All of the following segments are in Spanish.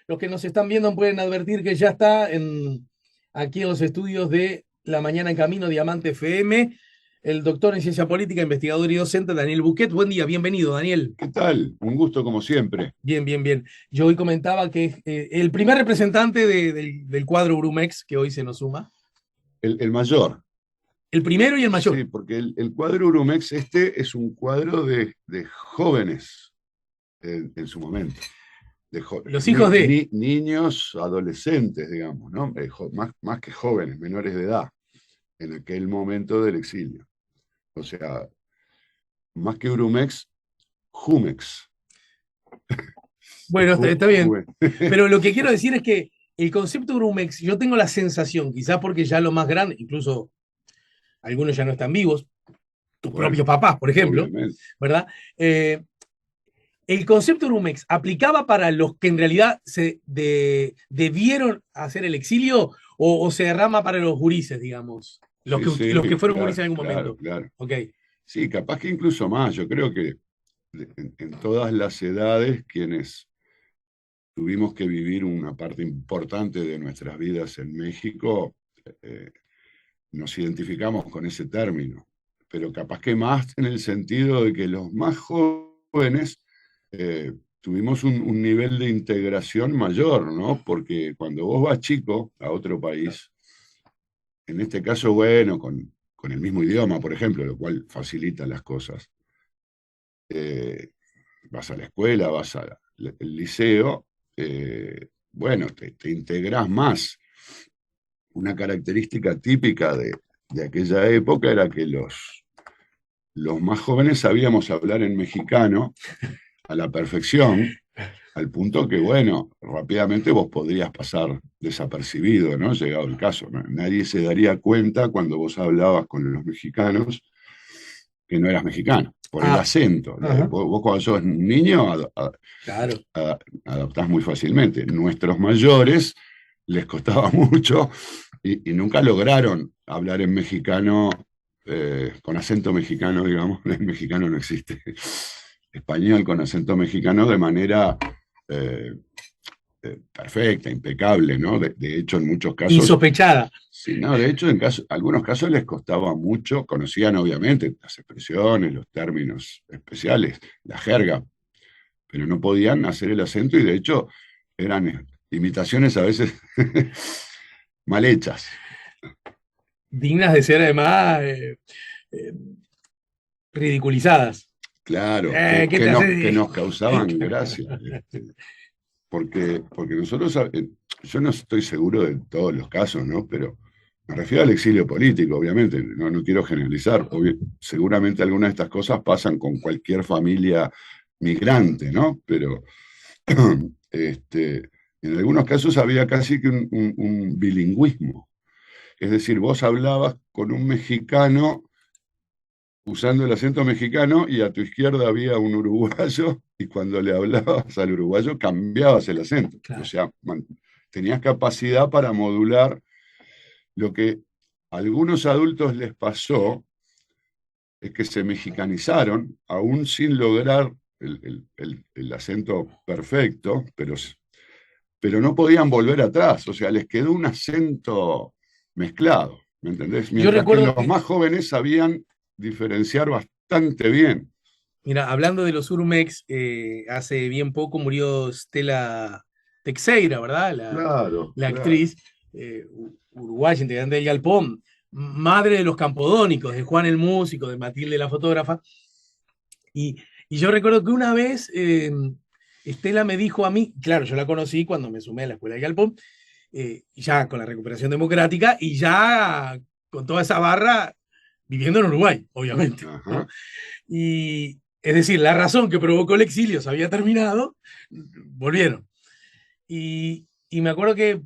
Los que nos están viendo pueden advertir que ya está aquí en los estudios de La Mañana en Camino, Diamante FM, el doctor en ciencia política, investigador y docente Daniel Buquet. Buen día, bienvenido, Daniel. ¿Qué tal? Un gusto como siempre. Bien, bien, bien. Yo hoy comentaba que es el primer representante del cuadro Urumex que hoy se nos suma. El mayor. El primero y el mayor. Sí, porque el cuadro Urumex es un cuadro de jóvenes en su momento. Los hijos de. Niños, adolescentes, digamos, ¿no? Más que jóvenes, menores de edad, en aquel momento del exilio. O sea, más que Urumex, Jumex. Bueno, está bien. Juven. Pero lo que quiero decir es que el concepto Urumex, yo tengo la sensación, quizás porque ya lo más grande, incluso algunos ya no están vivos, tus Bueno, propios papás, por ejemplo, obviamente. ¿verdad? El concepto Urumex aplicaba para los que en realidad debieron hacer el exilio o se derrama para los gurises, digamos, Sí, los que sí, fueron claro, gurises en algún claro, momento. claro. Ok, Sí, capaz que incluso más. Yo creo que en todas las edades, quienes tuvimos que vivir una parte importante de nuestras vidas en México, eh, nos identificamos con ese término, pero capaz que más en el sentido de que los más jóvenes tuvimos un nivel de integración mayor, ¿no? Porque cuando vos vas chico a otro país, en este caso, bueno, con el mismo idioma, por ejemplo, lo cual facilita las cosas, eh, vas a la escuela, vas al liceo, bueno, te integrás más. Una característica típica de aquella época era que los más jóvenes sabíamos hablar en mexicano a la perfección, al punto que, bueno, rápidamente vos podrías pasar desapercibido, ¿no? Llegado el caso, ¿no? Nadie se daría cuenta cuando vos hablabas con los mexicanos que no eras mexicano, por el ah, acento. ajá, Vos cuando sos niño claro. adaptás muy fácilmente. Nuestros mayores les costaba mucho y nunca lograron hablar en mexicano, con acento mexicano, digamos. El mexicano no existe. Español con acento mexicano de manera eh, perfecta, impecable, ¿no? De hecho, en muchos casos, Insospechada. sí, no, de hecho, algunos casos les costaba mucho, conocían obviamente las expresiones, los términos especiales, la jerga, pero no podían hacer el acento y de hecho eran imitaciones a veces mal hechas. Dignas de ser además eh, ridiculizadas. Claro, ¿Qué te que haces? nos causaban gracia. Porque nosotros, yo no estoy seguro de todos los casos, ¿no? Pero me refiero al exilio político, obviamente, no quiero generalizar. Seguramente algunas de estas cosas pasan con cualquier familia migrante, ¿no? Pero en algunos casos había casi que un bilingüismo. Es decir, vos hablabas con un mexicano usando el acento mexicano y a tu izquierda había un uruguayo y cuando le hablabas al uruguayo cambiabas el acento. O Claro. sea, tenías capacidad para modular lo que a algunos adultos les pasó, es que se mexicanizaron, aún sin lograr el acento perfecto, pero no podían volver atrás, o sea, les quedó un acento mezclado, ¿me entendés? Yo Mientras que recuerdo los que, más jóvenes sabían diferenciar bastante bien. mira, hablando de los Urmex, hace bien poco murió Stella Teixeira, ¿verdad? Claro, La claro. actriz uruguaya, integrante del Galpón, madre de los Campodónicos, de Juan el músico, de Matilde la fotógrafa. Y, y yo recuerdo que una vez Estela me dijo a mí, claro, yo la conocí cuando me sumé a la escuela de Galpón, ya con la recuperación democrática y ya con toda esa barra viviendo en Uruguay, obviamente, ¿no? Ajá. Y es decir, la razón que provocó el exilio se había terminado, volvieron. Y me acuerdo que,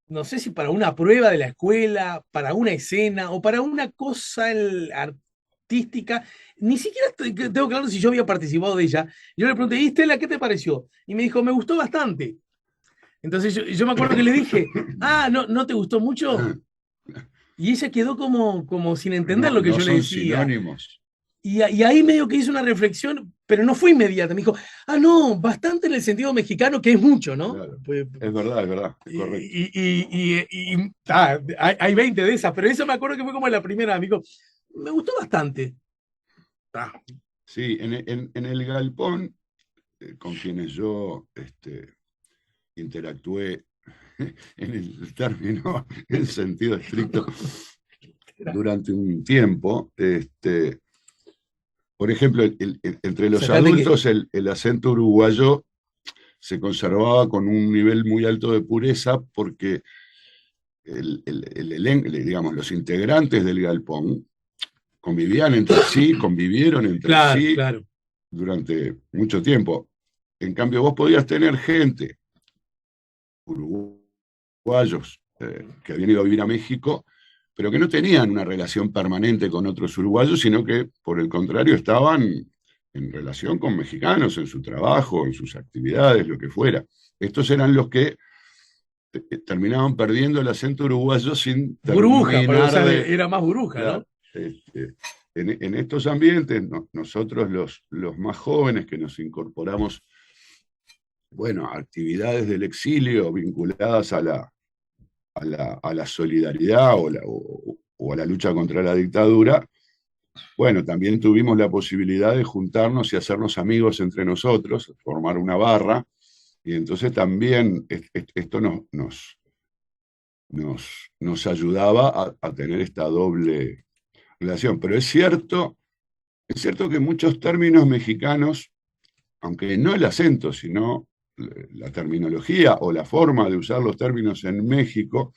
no sé si para una prueba de la escuela, para una escena o para una cosa artística, ni siquiera tengo claro si yo había participado de ella. Yo le pregunté, ¿y Estela, qué te pareció? Y me dijo, me gustó bastante. Entonces yo me acuerdo que le dije, ah, ¿no, no te gustó mucho? Y ella quedó como sin Pero entender no, lo que no yo le son decía. sinónimos. Y ahí medio que hice una reflexión, pero no fue inmediata. Me dijo, no, bastante en el sentido mexicano, que es mucho, ¿no? Claro. Pues, Es verdad, es correcto. Hay 20 de esas, pero eso me acuerdo que fue como la primera, amigo. Me gustó bastante. Sí, en el galpón, con quienes yo interactué en el término, en sentido estricto, durante un tiempo, por ejemplo, entre los adultos el acento uruguayo se conservaba con un nivel muy alto de pureza porque digamos, los integrantes del galpón convivieron entre sí claro. durante mucho tiempo. En cambio, vos podías tener gente, uruguayos, que habían ido a vivir a México, pero que no tenían una relación permanente con otros uruguayos, sino que, por el contrario, estaban en relación con mexicanos, en su trabajo, en sus actividades, lo que fuera. Estos eran los que terminaban perdiendo el acento uruguayo sin burbuja, terminar era más burbuja, claro, ¿no? en estos ambientes, nosotros los más jóvenes que nos incorporamos, bueno, a actividades del exilio vinculadas a la solidaridad o a la lucha contra la dictadura, bueno, también tuvimos la posibilidad de juntarnos y hacernos amigos entre nosotros, formar una barra, y entonces también esto nos ayudaba a tener esta doble relación. Pero es cierto que muchos términos mexicanos, aunque no el acento, sino la terminología o la forma de usar los términos en México,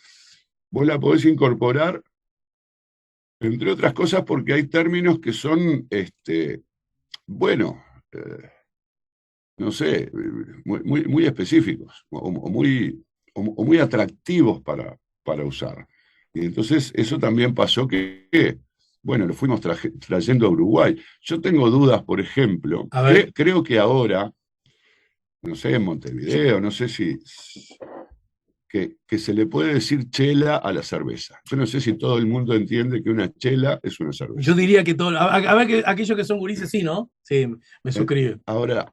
vos la podés incorporar, entre otras cosas, porque hay términos que son, bueno, no sé, muy específicos o muy atractivos para usar. Y entonces eso también pasó que bueno, lo fuimos trayendo a Uruguay. Yo tengo dudas, por ejemplo, creo que ahora, no sé, en Montevideo, no sé si que se le puede decir chela a la cerveza. Yo no sé si todo el mundo entiende que una chela es una cerveza. Yo diría que todo, a ver, que aquellos que son gurises sí, ¿no? Sí, me suscribe. Ahora,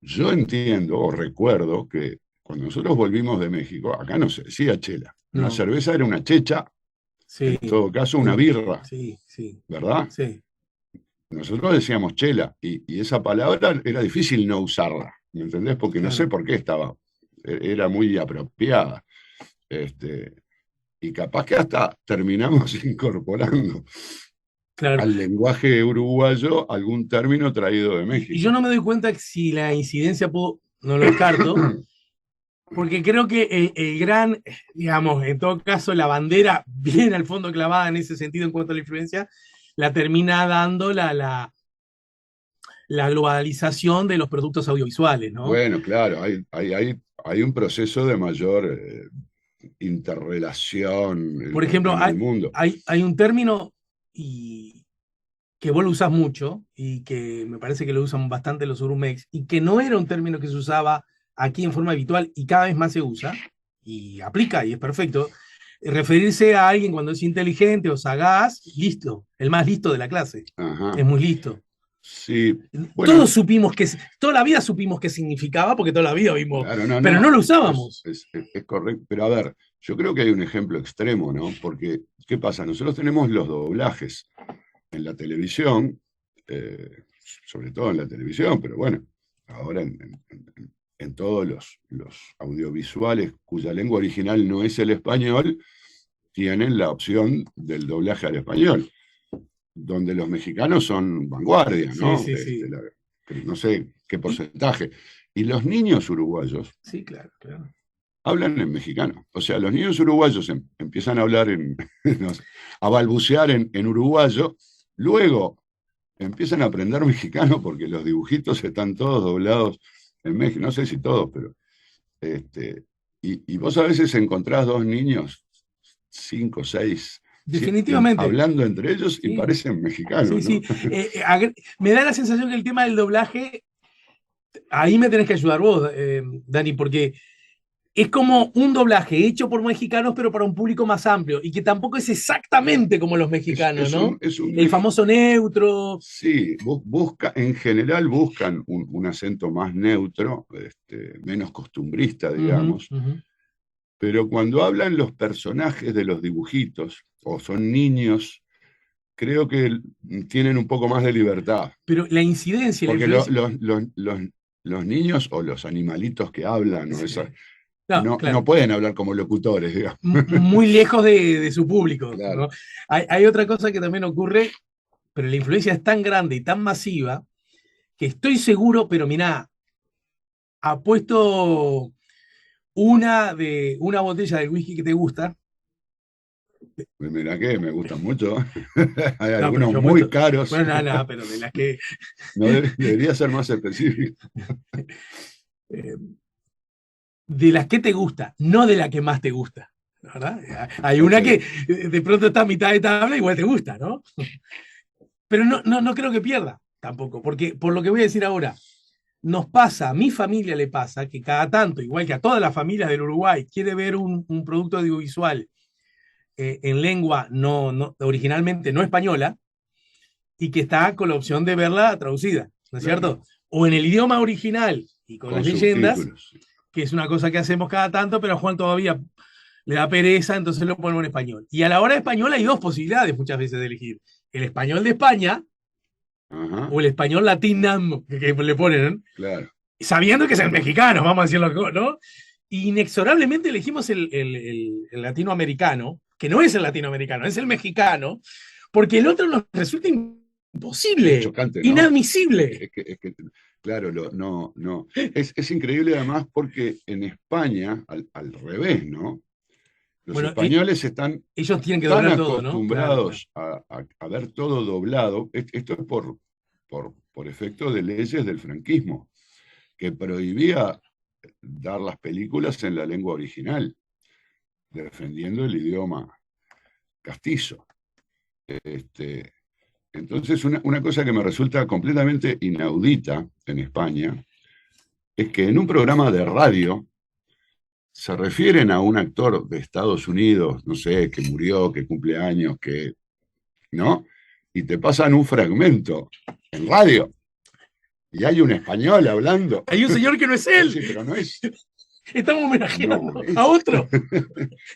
yo entiendo o recuerdo que cuando nosotros volvimos de México, acá no se decía chela. Una cerveza era una checha, sí, en todo caso una birra, sí, sí, ¿verdad? Sí. Nosotros decíamos chela y esa palabra era difícil no usarla, ¿me entendés? Porque no sé por qué era muy apropiada. Y capaz que hasta terminamos incorporando al lenguaje uruguayo algún término traído de México. Y yo no me doy cuenta si la incidencia no lo descarto, porque creo que el gran, digamos, en todo caso, la bandera bien al fondo clavada en ese sentido en cuanto a la influencia, la termina dando la globalización de los productos audiovisuales, ¿no? Bueno, claro, hay un proceso de mayor interrelación Por ejemplo, en el mundo. Hay un término que vos lo usás mucho y que me parece que lo usan bastante los Urumex y que no era un término que se usaba aquí en forma habitual y cada vez más se usa y aplica y es perfecto. Referirse a alguien cuando es inteligente o sagaz, listo, el más listo de la clase. Ajá. Es muy listo. Sí. Bueno, todos supimos toda la vida supimos qué significaba porque toda la vida vimos, claro, pero no lo usábamos. Es correcto. Pero a ver, yo creo que hay un ejemplo extremo, ¿no? Porque, ¿qué pasa? Nosotros tenemos los doblajes en la televisión, sobre todo en la televisión, pero bueno, ahora en todos los audiovisuales cuya lengua original no es el español, tienen la opción del doblaje al español, donde los mexicanos son vanguardia, ¿no? Sí, sí. No sé qué porcentaje. Y los niños uruguayos sí, claro. hablan en mexicano. O sea, los niños uruguayos empiezan a hablar a balbucear en uruguayo, luego empiezan a aprender mexicano porque los dibujitos están todos doblados en México. No sé si todos, pero y vos a veces encontrás dos niños, 5, 6, definitivamente hablando entre ellos y parecen mexicanos. Sí, ¿no? sí. Me da la sensación que el tema del doblaje, ahí me tenés que ayudar vos, Dani, porque es como un doblaje hecho por mexicanos, pero para un público más amplio, y que tampoco es exactamente como los mexicanos, ¿no? El famoso neutro. Sí, en general buscan un acento más neutro, menos costumbrista, Ujú, digamos, ujú. pero cuando hablan los personajes de los dibujitos, o son niños, creo que tienen un poco más de libertad, Pero la incidencia y la porque influencia. los niños o los animalitos que hablan, Sí. No, no claro. pueden hablar como locutores, digamos. Muy lejos de su público, Claro. ¿no? Hay otra cosa que también ocurre, pero la influencia es tan grande y tan masiva que estoy seguro, pero mirá, apuesto una botella del whisky que te gusta. Mira que me gustan mucho. Hay No, pero algunos yo muy apuesto. caros. Bueno, nada, nada, pero de las que. No debería ser más específico. eh, de las que te gusta, no de la que más te gusta. ¿Verdad? Hay Está una que bien. de pronto está a mitad de tabla, igual te gusta, ¿no? Pero no creo que pierda tampoco, porque por lo que voy a decir ahora, nos pasa, a mi familia le pasa, que cada tanto, igual que a todas las familias del Uruguay, quiere ver un producto audiovisual en lengua originalmente no española, y que está con la opción de verla traducida, ¿no es Claro. cierto? O en el idioma original y con Con las leyendas, subtítulos. que es una cosa que hacemos cada tanto, pero a Juan todavía le da pereza, entonces lo ponemos en español. Y a la hora de español hay dos posibilidades muchas veces de elegir. El español de España Ajá, o el español latinam que le ponen, claro. sabiendo que es el mexicano, vamos a decirlo, ¿no? Y inexorablemente elegimos el latinoamericano, que no es el latinoamericano, es el mexicano, porque el otro nos resulta Es imposible, chocante, ¿no? inadmisible. Claro, no. Es increíble además porque en España, al revés, ¿no? Los Bueno, españoles están ellos tienen que tan doblar todo, ¿no? Claro, claro. acostumbrados a ver todo doblado. Esto es por efecto de leyes del franquismo, que prohibía dar las películas en la lengua original, defendiendo el idioma castizo. Este, entonces, una cosa que me resulta completamente inaudita en España es que en un programa de radio se refieren a un actor de Estados Unidos, no sé, que murió, que cumple años, ¿no? Y te pasan un fragmento en radio y hay un español hablando. Hay un señor que no es Vos él. decís, pero no es, Estamos no homenajeando a es. otro.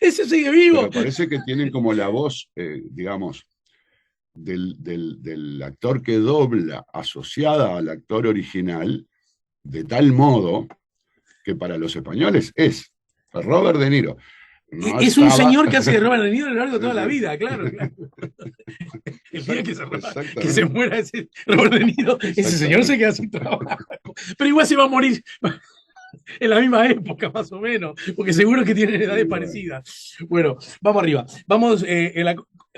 Ese sigue vivo. Pero parece que tienen como la voz, digamos, del actor que dobla asociada al actor original, de tal modo que para los españoles es Robert De Niro. No Es un estaba. señor que hace de Robert De Niro a lo largo de Sí, toda la sí, vida, claro, claro. El día que se exactamente, muera ese Robert De Niro, ese señor se exactamente. queda sin trabajo. Pero igual se va a morir en la misma época, más o menos, porque seguro que tienen edades Y bueno, parecidas. Bueno, vamos arriba. Vamos,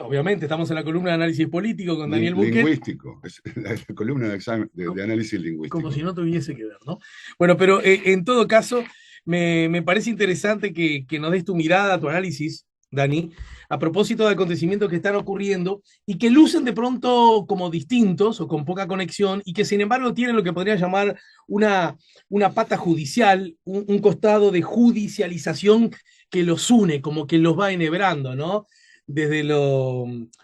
obviamente, estamos en la columna de análisis político con Daniel Burket, lingüístico, es la columna de análisis como lingüístico. si no tuviese que ver, ¿no? Bueno, pero en todo caso, me parece interesante que nos des tu mirada, tu análisis, Dani, a propósito de acontecimientos que están ocurriendo y que lucen de pronto como distintos o con poca conexión y que sin embargo tienen lo que podría llamar una pata judicial, un costado de judicialización que los une, como que los va enhebrando, ¿no? Desde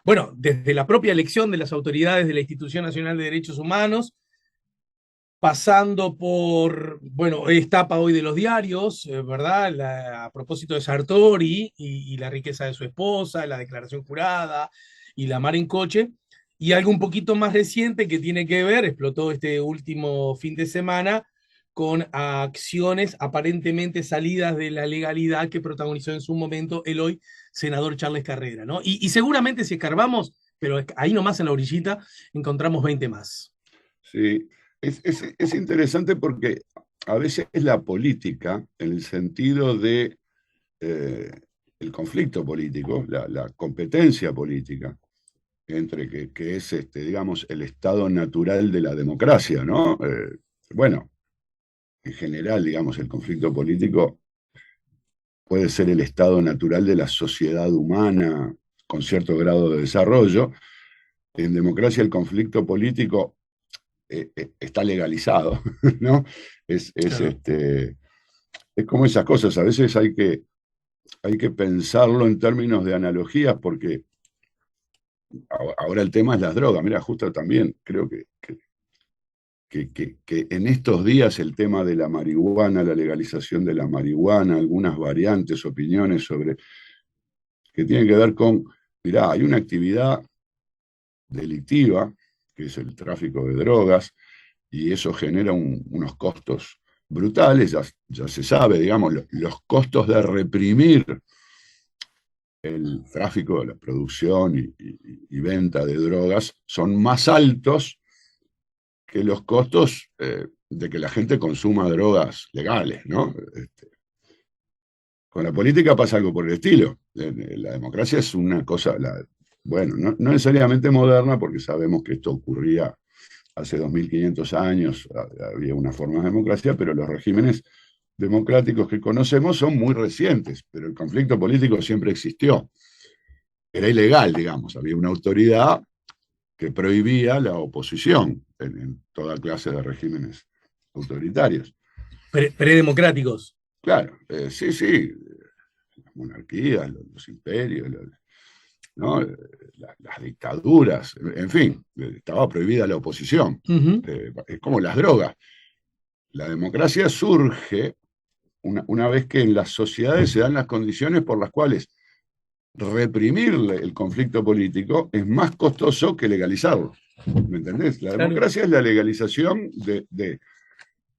bueno, desde la propia elección de las autoridades de la Institución Nacional de Derechos Humanos, pasando por, bueno, es tapa hoy de los diarios, ¿verdad? A propósito de Sartori y la riqueza de su esposa, la declaración jurada y la mar en coche, y algo un poquito más reciente que tiene que ver, explotó este último fin de semana, con acciones aparentemente salidas de la legalidad que protagonizó en su momento el hoy senador Charles Carrera, ¿no? Y seguramente si escarbamos, pero ahí nomás en la orillita, encontramos 20 más. Sí, es interesante porque a veces la política, en el sentido de eh, el conflicto político, la competencia política, entre que es, digamos, el estado natural de la democracia, ¿no? Bueno, en general, digamos, el conflicto político puede ser el estado natural de la sociedad humana con cierto grado de desarrollo. En democracia el conflicto político está legalizado, ¿no? Es Claro. es como esas cosas, a veces hay que pensarlo en términos de analogías, porque ahora el tema es las drogas. Mira, justo también creo que en estos días el tema de la marihuana, la legalización de la marihuana, algunas variantes, opiniones sobre que tienen que ver con, mirá, hay una actividad delictiva, que es el tráfico de drogas, y eso genera unos costos brutales, ya se sabe, digamos, los costos de reprimir el tráfico, la producción y venta de drogas son más altos que los costos de que la gente consuma drogas legales, ¿no? Con la política pasa algo por el estilo. La democracia es una cosa, bueno, no necesariamente moderna, porque sabemos que esto ocurría hace 2500 años, había una forma de democracia, pero los regímenes democráticos que conocemos son muy recientes, pero el conflicto político siempre existió. Era ilegal, digamos, había una autoridad que prohibía la oposición en toda clase de regímenes autoritarios. Predemocráticos. Claro, sí, sí, las monarquías, los imperios, ¿no? Las dictaduras, en fin, estaba prohibida la oposición. Es como las drogas. La democracia surge una vez que en las sociedades se dan las condiciones por las cuales reprimir el conflicto político es más costoso que legalizarlo. ¿Me entendés? La Claro. democracia es la legalización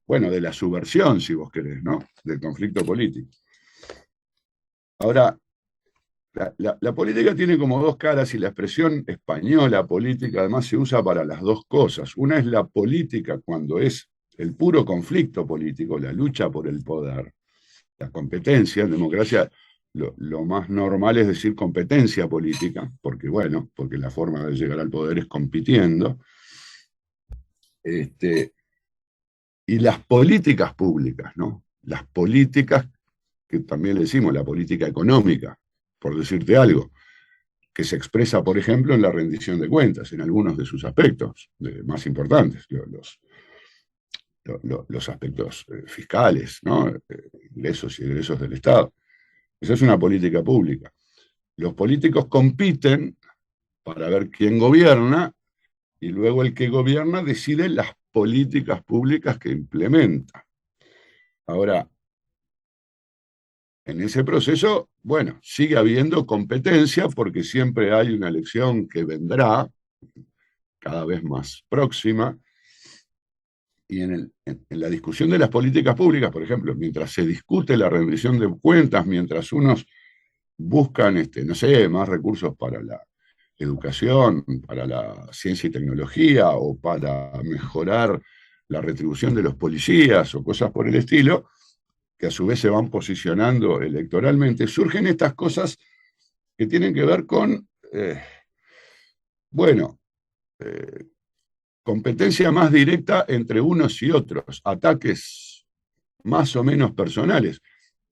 bueno, de la subversión, si vos querés, ¿no? Del conflicto político. Ahora, la política tiene como dos caras, y la expresión española política además se usa para las dos cosas. Una es la política cuando es el puro conflicto político, la lucha por el poder, la competencia. En democracia lo más normal es decir competencia política, porque bueno, porque la forma de llegar al poder es compitiendo. Y las políticas públicas, ¿no? Las políticas, que también le decimos la política económica, por decirte algo, que se expresa, por ejemplo, en la rendición de cuentas, en algunos de sus aspectos más importantes, los aspectos fiscales, ¿no? Ingresos y egresos del Estado. Esa es una política pública. Los políticos compiten para ver quién gobierna, y luego el que gobierna decide las políticas públicas que implementa. Ahora, en ese proceso, bueno, sigue habiendo competencia, porque siempre hay una elección que vendrá cada vez más próxima, y en la discusión de las políticas públicas, por ejemplo, mientras se discute la rendición de cuentas, mientras unos buscan, no sé, más recursos para la educación, para la ciencia y tecnología, o para mejorar la retribución de los policías o cosas por el estilo, que a su vez se van posicionando electoralmente, surgen estas cosas que tienen que ver con, bueno, competencia más directa entre unos y otros, ataques más o menos personales.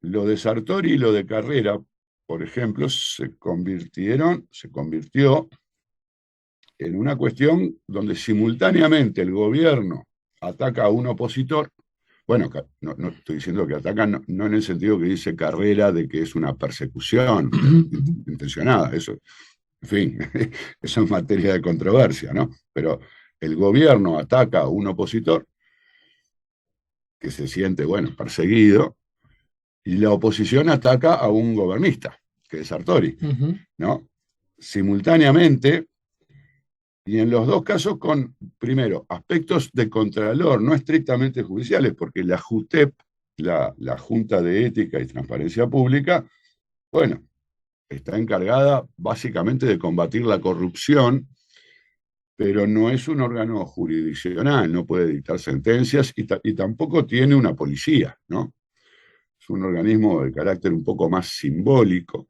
Lo de Sartori y lo de Carrera, por ejemplo, se convirtió en una cuestión donde simultáneamente el gobierno ataca a un opositor. Bueno, no estoy diciendo que atacan, no en el sentido que dice Carrera de que es una persecución intencionada, eso, en fin, eso es materia de controversia, ¿no? Pero el gobierno ataca a un opositor que se siente, bueno, perseguido, y la oposición ataca a un gobernista, que es Sartori, ¿no? Simultáneamente, y en los dos casos con, primero, aspectos de contralor, no estrictamente judiciales, porque la JUTEP, la Junta de Ética y Transparencia Pública, bueno, está encargada básicamente de combatir la corrupción, pero no es un órgano jurisdiccional, no puede dictar sentencias, y tampoco tiene una policía, ¿no? Es un organismo de carácter un poco más simbólico.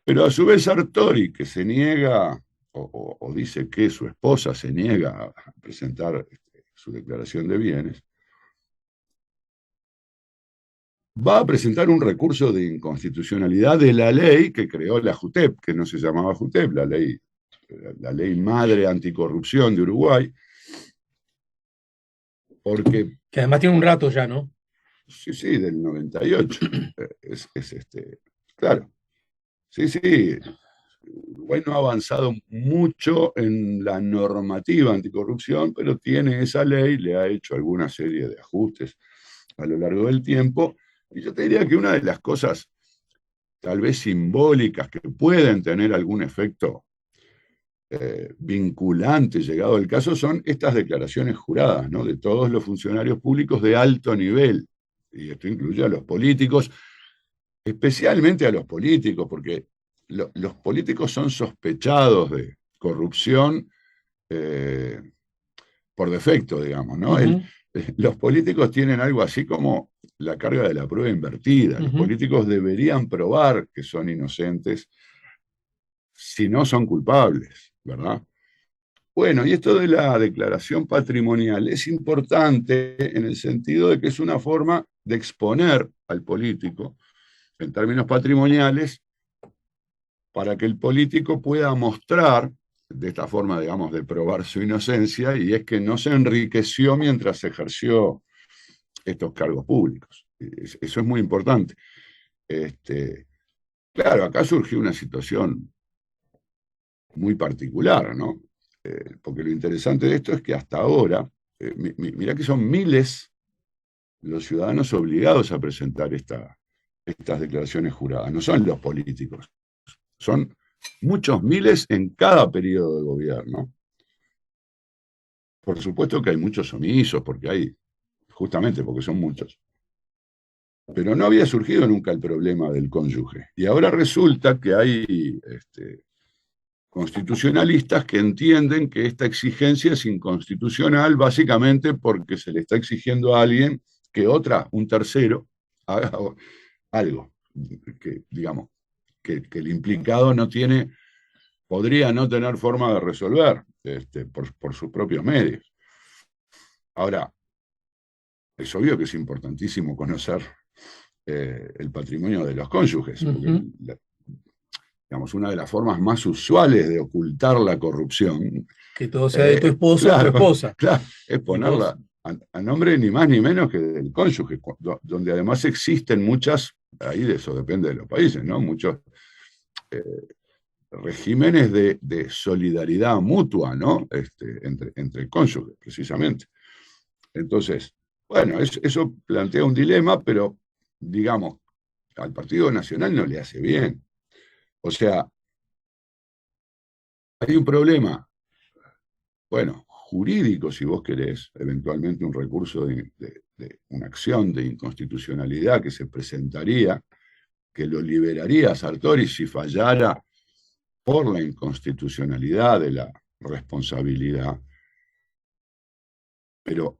Pero a su vez Sartori, que se niega, o dice que su esposa se niega a presentar su declaración de bienes, va a presentar un recurso de inconstitucionalidad de la ley que creó la JUTEP, que no se llamaba JUTEP, la ley madre anticorrupción de Uruguay, porque Que además tiene un rato ya, ¿no? sí, sí, del 98. Claro, sí, sí. Uruguay no ha avanzado mucho en la normativa anticorrupción, pero tiene esa ley, le ha hecho alguna serie de ajustes a lo largo del tiempo. Y yo te diría que una de las cosas tal vez simbólicas que pueden tener algún efecto vinculante llegado el caso son estas declaraciones juradas, ¿no? De todos los funcionarios públicos de alto nivel. Y esto incluye a los políticos, especialmente a los políticos, porque los políticos son sospechados de corrupción eh, por defecto, digamos, ¿no? Ujú, Los políticos tienen algo así como la carga de la prueba invertida. Los ujú. políticos deberían probar que son inocentes si no son culpables, ¿verdad? Bueno, y esto de la declaración patrimonial es importante en el sentido de que es una forma de exponer al político en términos patrimoniales para que el político pueda mostrar, de esta forma, digamos, de probar su inocencia, y es que no se enriqueció mientras ejerció estos cargos públicos. Eso es muy importante. Este, claro, acá surgió una situación muy particular, ¿no? Porque lo interesante de esto es que hasta ahora, mirá que son miles los ciudadanos obligados a presentar estas declaraciones juradas, no son los políticos, son muchos miles en cada periodo de gobierno. Por supuesto que hay muchos omisos, porque hay, justamente porque son muchos, pero no había surgido nunca el problema del cónyuge. Y ahora resulta que hay constitucionalistas que entienden que esta exigencia es inconstitucional básicamente porque se le está exigiendo a alguien que un tercero, haga algo que, digamos, que el implicado no tiene, podría no tener forma de resolver por sus propios medios. Ahora, es obvio que es importantísimo conocer el patrimonio de los cónyuges, porque Ujú. digamos, una de las formas más usuales de ocultar la corrupción, Que todo sea de tu esposo o tu claro, esposa. claro, es Y vos, ponerla a nombre ni más ni menos que del cónyuge, donde además existen muchas, ahí de eso depende de los países, ¿no? Muchos eh, regímenes de solidaridad mutua, ¿no? Entre cónyuges, precisamente. Entonces, bueno, eso plantea un dilema, pero digamos, al Partido Nacional no le hace bien. O sea, hay un problema, bueno, jurídico, si vos querés, eventualmente un recurso de una acción de inconstitucionalidad que se presentaría, que lo liberaría a Sartori si fallara por la inconstitucionalidad de la responsabilidad. Pero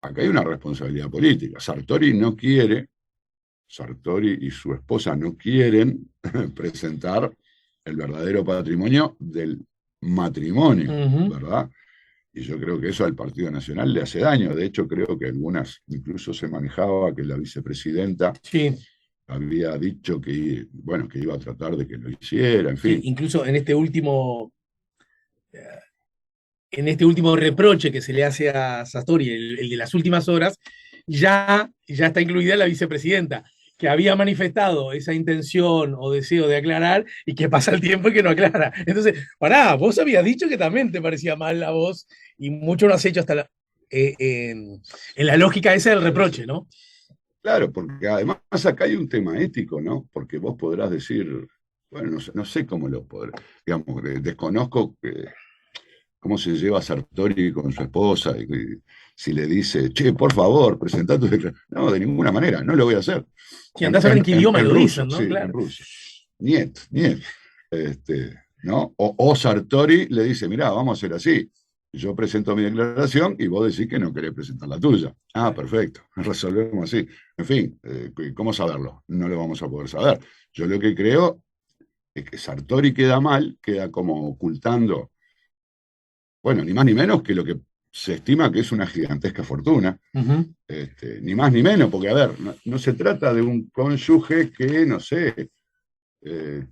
acá hay una responsabilidad política. Sartori y su esposa no quieren presentar el verdadero patrimonio del matrimonio, ujú. ¿verdad? Y yo creo que eso al Partido Nacional le hace daño. De hecho, creo que algunas, incluso se manejaba que la vicepresidenta Sí, había dicho que, bueno, que iba a tratar de que lo hiciera, en sí, fin. incluso en este último reproche que se le hace a Sartori, el de las últimas horas, ya está incluida la vicepresidenta, que había manifestado esa intención o deseo de aclarar y que pasa el tiempo y que no aclara. Entonces, pará, vos habías dicho que también te parecía mal la voz y mucho lo has hecho hasta en la lógica esa del reproche, ¿no? Claro, porque además acá hay un tema ético, ¿no? Porque vos podrás decir, bueno, no sé cómo lo podré, digamos, desconozco cómo se lleva Sartori con su esposa, si le dice, che, por favor, presentá tu declaración. No, de ninguna manera, no lo voy a hacer. Si andás a ver en qué idioma En lo ruso, dicen, ¿no? sí, en Claro. ruso. Niet, niet. ¿No? O Sartori le dice, mirá, vamos a hacer así. Yo presento mi declaración y vos decís que no querés presentar la tuya. Ah, perfecto, resolvemos así. En fin, ¿cómo saberlo? No lo vamos a poder saber. Yo lo que creo es que Sartori queda mal, queda como ocultando, bueno, ni más ni menos que lo que se estima que es una gigantesca fortuna. Ujú. Ni más ni menos, porque a ver, no se trata de un cónyuge que, no sé,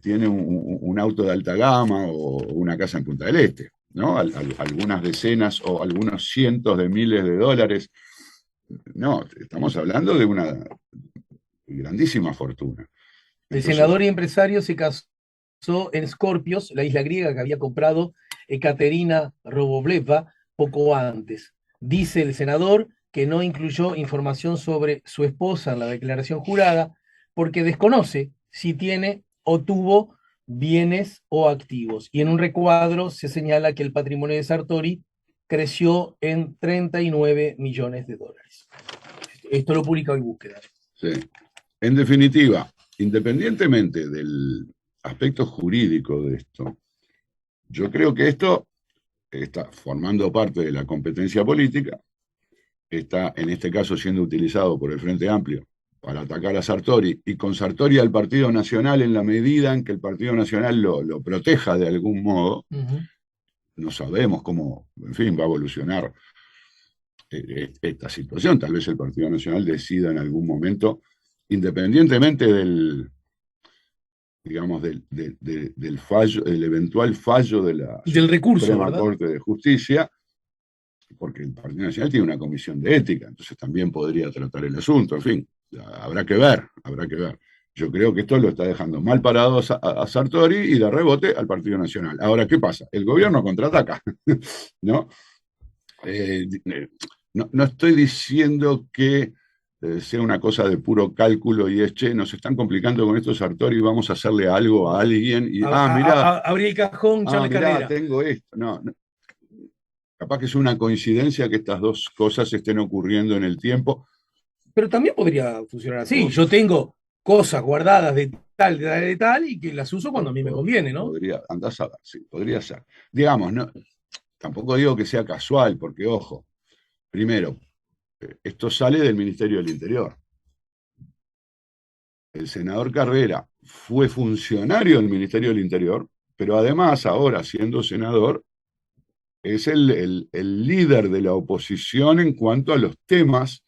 tiene un auto de alta gama o una casa en Punta del Este, ¿no? Algunas decenas o algunos cientos de miles de dólares. no, estamos hablando de una grandísima fortuna. El Entonces, senador y empresario se casó en Scorpios, la isla griega que había comprado Ekaterina Robobleva poco antes. Dice el senador que no incluyó información sobre su esposa en la declaración jurada porque desconoce si tiene o tuvo bienes o activos. Y en un recuadro se señala que el patrimonio de Sartori creció en 39 millones de dólares. Esto lo publica hoy Búsqueda. sí. En definitiva, independientemente del aspecto jurídico de esto, yo creo que esto está formando parte de la competencia política, está en este caso siendo utilizado por el Frente Amplio para atacar a Sartori y con Sartori al Partido Nacional en la medida en que el Partido Nacional lo proteja de algún modo. No sabemos cómo, en fin, va a evolucionar esta situación. Tal vez el Partido Nacional decida en algún momento, independientemente del, digamos, del fallo, el eventual fallo de la Del recurso, Suprema ¿verdad? Corte de Justicia, porque el Partido Nacional tiene una comisión de ética, entonces también podría tratar el asunto, en fin, habrá que ver, habrá que ver. Yo creo que esto lo está dejando mal parado a Sartori y de rebote al Partido Nacional. Ahora, ¿qué pasa? El gobierno contraataca, ¿no? No estoy diciendo que sea una cosa de puro cálculo y es, che, nos están complicando con esto Sartori, vamos a hacerle algo a alguien y, Abrí el cajón, Charles mirá, Carrera. tengo esto. No, no, capaz que es una coincidencia que estas dos cosas estén ocurriendo en el tiempo. Pero también podría funcionar así. O, Yo tengo cosas guardadas de tal, de tal, de tal, y que las uso cuando a mí me conviene, ¿no? podría, andás a ver, sí, podría ser. Digamos, no, tampoco digo que sea casual, porque ojo, primero, esto sale del Ministerio del Interior. El senador Carrera fue funcionario del Ministerio del Interior, pero además ahora siendo senador es el líder de la oposición en cuanto a los temas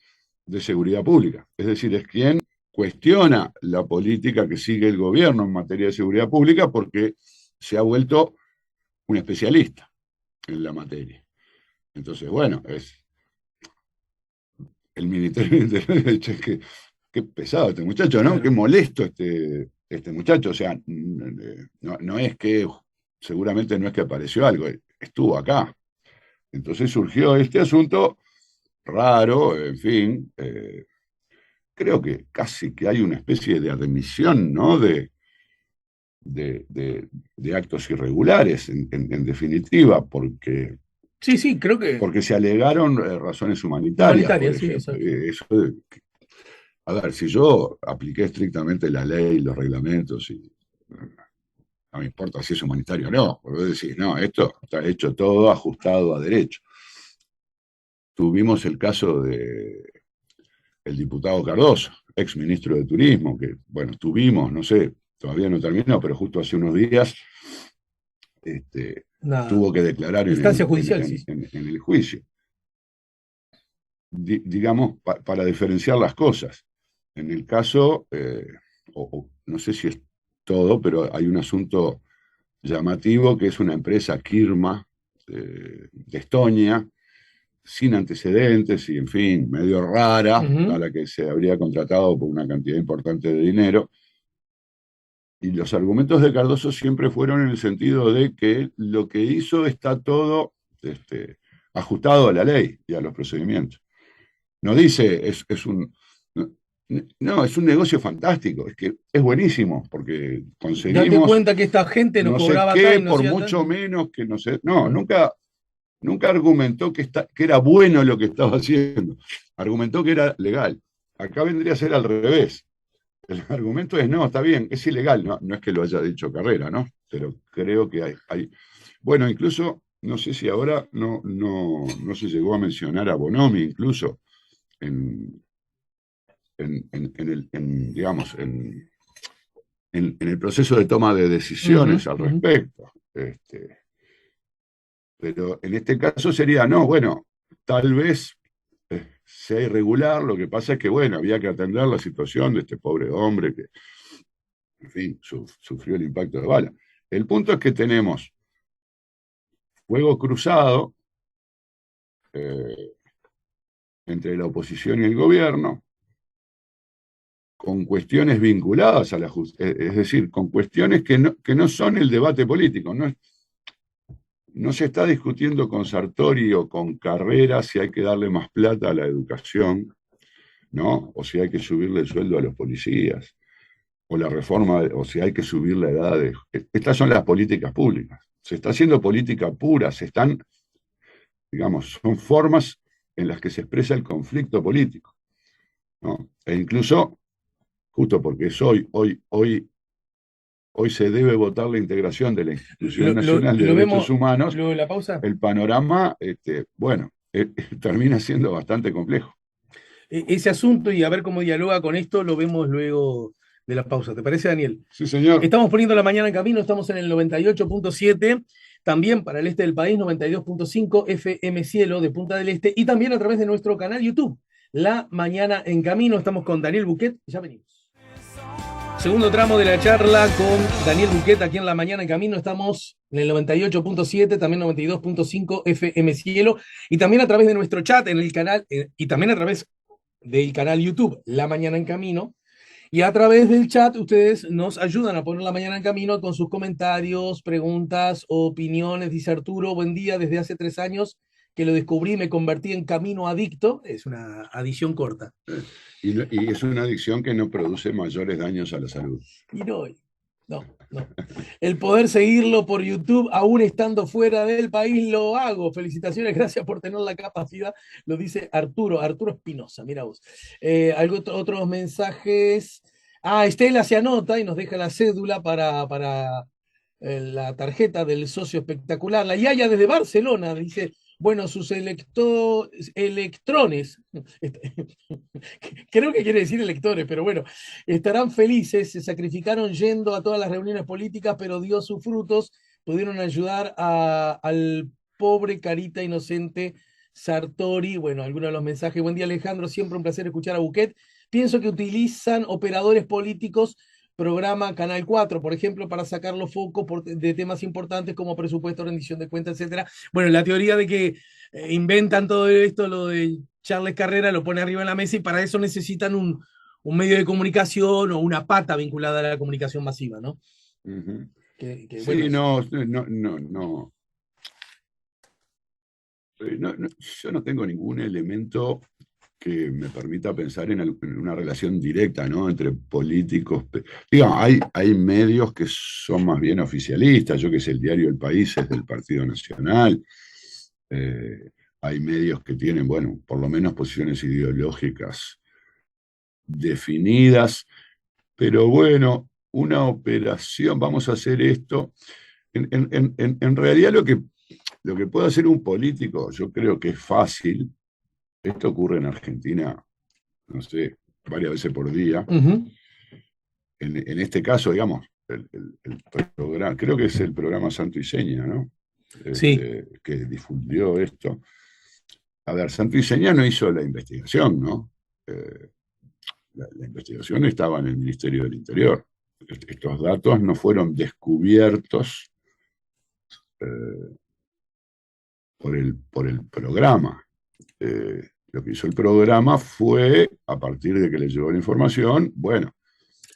de seguridad pública. Es decir, es quien cuestiona la política que sigue el gobierno en materia de seguridad pública porque se ha vuelto un especialista en la materia. Entonces, bueno, es el Ministerio del Interior, qué pesado este muchacho, ¿no? Claro. Qué molesto este muchacho. O sea, no es que, seguramente no es que apareció algo, estuvo acá. Entonces surgió este asunto raro, en fin. Creo que casi que hay una especie de admisión, ¿no? De actos irregulares, en definitiva, porque Sí, sí, creo que porque se alegaron razones humanitarias, por humanitaria, sí, ejemplo. exacto. A ver, si yo apliqué estrictamente la ley, los reglamentos, y no me importa si es humanitario o no, porque vos decís, no, esto está hecho todo ajustado a derecho. Tuvimos el caso de el diputado Cardoso, ex ministro de Turismo, que, bueno, tuvimos, no sé, todavía no terminó, pero justo hace unos días Una tuvo que declarar instancia judicial, sí. en el juicio. Digamos, para diferenciar las cosas. En el caso, no sé si es todo, pero hay un asunto llamativo que es una empresa Kirma de Estonia, sin antecedentes y, en fin, medio rara, a la que se habría contratado por una cantidad importante de dinero. Y los argumentos de Cardoso siempre fueron en el sentido de que lo que hizo está todo ajustado a la ley y a los procedimientos. No dice, no, es un negocio fantástico, es que es buenísimo, porque Date conseguimos cuenta que esta gente nos no sé cobraba acá qué, y no por hacía mucho tanto. menos que no sé. No, nunca argumentó que era bueno lo que estaba haciendo. Argumentó que era legal. Acá vendría a ser al revés. El argumento es, no, está bien, es ilegal. No, no es que lo haya dicho Carrera, ¿no? Pero creo que hay. Bueno, incluso, no sé si ahora no se llegó a mencionar a Bonomi, incluso, en, digamos, en el proceso de toma de decisiones al respecto. Pero en este caso sería, no, bueno, tal vez sea irregular, lo que pasa es que, bueno, había que atender la situación de este pobre hombre que, en fin, sufrió el impacto de bala. El punto es que tenemos fuego cruzado, entre la oposición y el gobierno, con cuestiones vinculadas a la justicia, es decir, con cuestiones que no son el debate político. No se está discutiendo con Sartori o con Carrera si hay que darle más plata a la educación, ¿no? O si hay que subirle el sueldo a los policías, o la reforma, o si hay que subir la edad de... Estas son las políticas públicas. Se está haciendo política pura, digamos, son formas en las que se expresa el conflicto político, ¿no? E incluso, justo porque es hoy se debe votar la integración de la Institución Nacional de Lo Derechos vemos Humanos, luego de la pausa. el panorama, bueno, termina siendo bastante complejo. Ese asunto y a ver cómo dialoga con esto lo vemos luego de la pausa. ¿Te parece, Daniel? Sí, señor. Estamos poniendo la mañana en camino, estamos en el 98.7, también para el este del país, 92.5 FM Cielo de Punta del Este y también a través de nuestro canal YouTube, La Mañana en Camino. Estamos con Daniel Buquet, ya venimos. Segundo tramo de la charla con Daniel Buquet aquí en La Mañana en Camino. Estamos en el 98.7, también 92.5 FM Cielo y también a través de nuestro chat en el canal y también a través del canal YouTube La Mañana en Camino. Y a través del chat ustedes nos ayudan a poner La Mañana en Camino con sus comentarios, preguntas, opiniones. Dice Arturo, buen día, desde hace 3 años que lo descubrí, me convertí en camino adicto. Es una adición corta. Y es una adicción que no produce mayores daños a la salud. Y no. El poder seguirlo por YouTube, aún estando fuera del país, lo hago. Felicitaciones, gracias por tener la capacidad. Lo dice Arturo Espinosa, mira vos. Otros mensajes. Estela se anota y nos deja la cédula para la tarjeta del socio espectacular. La Yaya desde Barcelona dice, bueno, sus electrones, creo que quiere decir electores, pero bueno, estarán felices, se sacrificaron yendo a todas las reuniones políticas, pero dio sus frutos, pudieron ayudar al pobre carita inocente Sartori. Bueno, algunos de los mensajes. Buen día, Alejandro, siempre un placer escuchar a Buquet. Pienso que utilizan operadores políticos programa Canal 4, por ejemplo, para sacar los focos de temas importantes como presupuesto, rendición de cuentas, etcétera. Bueno, la teoría de que inventan todo esto, lo de Charles Carrera, lo pone arriba en la mesa y para eso necesitan un medio de comunicación o una pata vinculada a la comunicación masiva, ¿no? Uh-huh. Sí, bueno, yo no tengo ningún elemento que me permita pensar en una relación directa, ¿no? Entre políticos. Digamos, hay medios que son más bien oficialistas, yo que sé, el diario El País es del Partido Nacional, hay medios que tienen, bueno, por lo menos posiciones ideológicas definidas, pero bueno, una operación, vamos a hacer esto. En realidad lo que puede hacer un político, yo creo que es fácil. Esto ocurre en Argentina, no sé, varias veces por día. uh-huh. En este caso, digamos, el programa, creo que es el programa Santo y Seña, ¿no? Sí. Que difundió esto. A ver, Santo y Seña no hizo la investigación, ¿no? La investigación estaba en el Ministerio del Interior. Estos datos no fueron descubiertos por el programa. Lo que hizo el programa fue, a partir de que le llegó la información, bueno,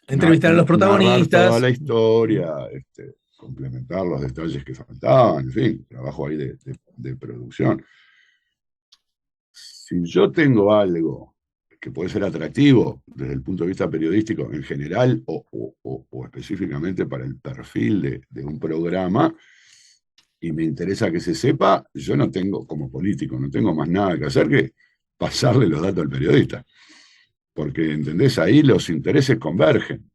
entrevistar a los protagonistas, toda la historia, complementar los detalles que faltaban, en fin, trabajo ahí de producción. Si yo tengo algo que puede ser atractivo desde el punto de vista periodístico en general o específicamente para el perfil de un programa, y me interesa que se sepa, yo no tengo, como político, no tengo más nada que hacer que pasarle los datos al periodista. Porque, ¿entendés? Ahí los intereses convergen.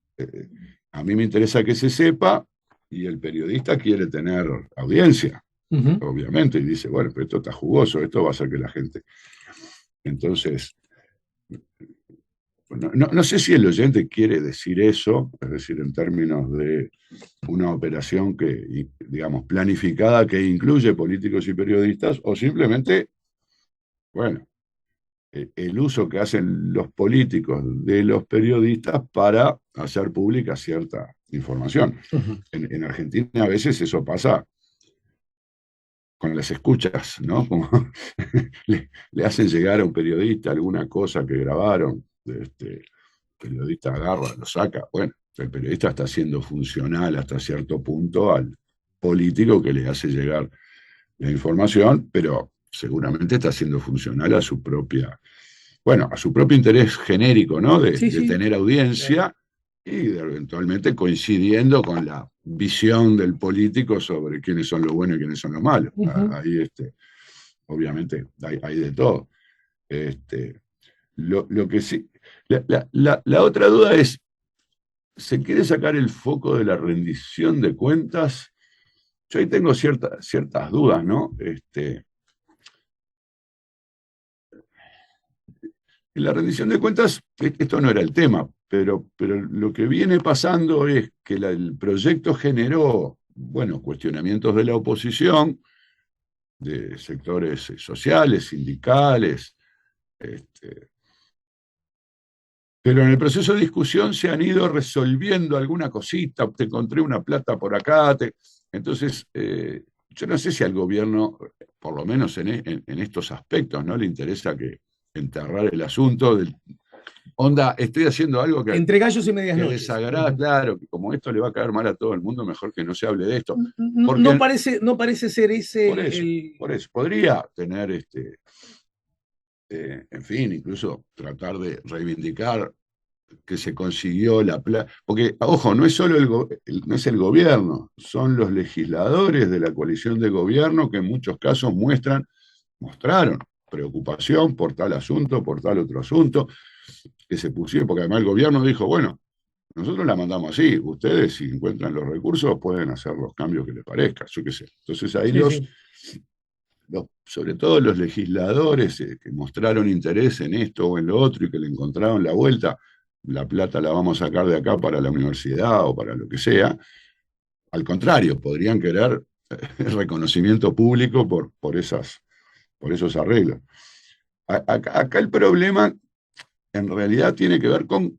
A mí me interesa que se sepa y el periodista quiere tener audiencia, uh-huh. Obviamente, y dice, bueno, pero esto está jugoso, esto va a hacer que la gente... Entonces, no sé si el oyente quiere decir eso, es decir, en términos de una operación que, digamos, planificada que incluye políticos y periodistas, o simplemente, bueno, el uso que hacen los políticos de los periodistas para hacer pública cierta información. Uh-huh. En Argentina a veces eso pasa con las escuchas, ¿no? Como le hacen llegar a un periodista alguna cosa que grabaron, el periodista agarra, lo saca. Bueno, el periodista está siendo funcional hasta cierto punto al político que le hace llegar la información, pero seguramente está siendo funcional a su propia, bueno, a su propio interés genérico, ¿no? Sí, De sí, tener audiencia y de eventualmente coincidiendo con la visión del político sobre quiénes son los buenos y quiénes son los malos. ujú. Ahí, obviamente, hay de todo. Lo que sí, la otra duda es, ¿se quiere sacar el foco de la rendición de cuentas? Yo ahí tengo ciertas dudas, ¿no? En la rendición de cuentas, esto no era el tema, pero lo que viene pasando es que el proyecto generó, bueno, cuestionamientos de la oposición, de sectores sociales, sindicales, este, pero en el proceso de discusión se han ido resolviendo alguna cosita, te encontré una plata por acá, entonces yo no sé si al gobierno, por lo menos en estos aspectos, no le interesa que enterrar el asunto del, onda, estoy haciendo algo Entre gallos y medias que noches. desagrada, claro, que como esto le va a caer mal a todo el mundo, mejor que no se hable de esto. No Porque parece, no parece ser ese por eso, podría tener, en fin, incluso tratar de reivindicar que se consiguió la plata, porque, ojo, no es solo no es el gobierno, son los legisladores de la coalición de gobierno que en muchos casos mostraron preocupación por tal asunto, por tal otro asunto, que se pusieron, porque además el gobierno dijo, bueno, nosotros la mandamos así, ustedes si encuentran los recursos pueden hacer los cambios que les parezca, yo qué sé. Entonces ahí Sí, sí. sobre todo los legisladores que mostraron interés en esto o en lo otro y que le encontraron la vuelta, la plata la vamos a sacar de acá para la universidad o para lo que sea, al contrario, podrían querer reconocimiento público por esos arreglos. Acá el problema en realidad tiene que ver con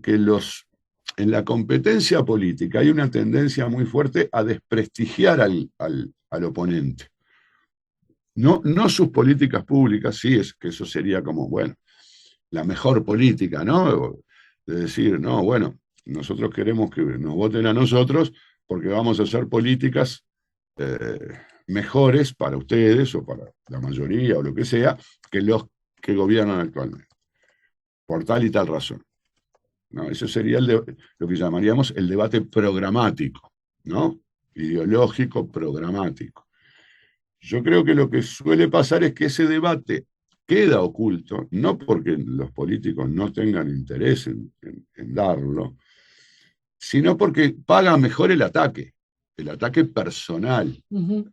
que en la competencia política hay una tendencia muy fuerte a desprestigiar al oponente. No, no sus políticas públicas, sí, es que eso sería como, bueno, la mejor política, ¿no? De decir, no, bueno, nosotros queremos que nos voten a nosotros porque vamos a hacer políticas eh, mejores para ustedes o para la mayoría o lo que sea, que los que gobiernan actualmente, por tal y tal razón. ¿No? Eso sería lo que llamaríamos el debate programático, ¿no? Ideológico programático. Yo creo que lo que suele pasar es que ese debate queda oculto, no porque los políticos no tengan interés en darlo, sino porque paga mejor el ataque personal. Ujú.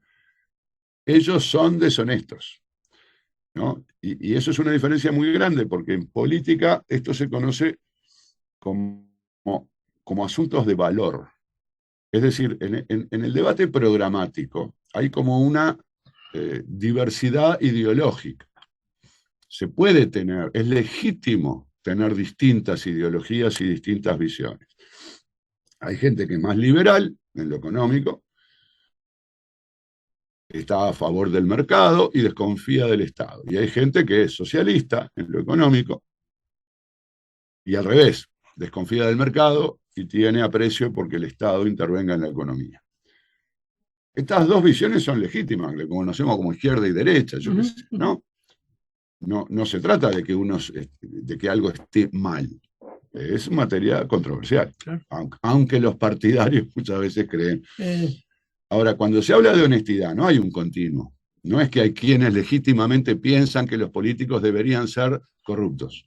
Ellos son deshonestos, ¿no? Y eso es una diferencia muy grande, porque en política esto se conoce como, como asuntos de valor. Es decir, en el debate programático hay como una diversidad ideológica. Se puede tener, es legítimo tener distintas ideologías y distintas visiones. Hay gente que es más liberal en lo económico, está a favor del mercado y desconfía del Estado. Y hay gente que es socialista en lo económico y al revés, desconfía del mercado y tiene aprecio porque el Estado intervenga en la economía. Estas dos visiones son legítimas, le conocemos como izquierda y derecha, yo qué Ujú, sé, ujú. ¿no? No se trata de que, de que algo esté mal. Es materia controversial, Claro. aunque los partidarios muchas veces creen. Eh, Ahora, cuando se habla de honestidad, no hay un continuo. No es que hay quienes legítimamente piensan que los políticos deberían ser corruptos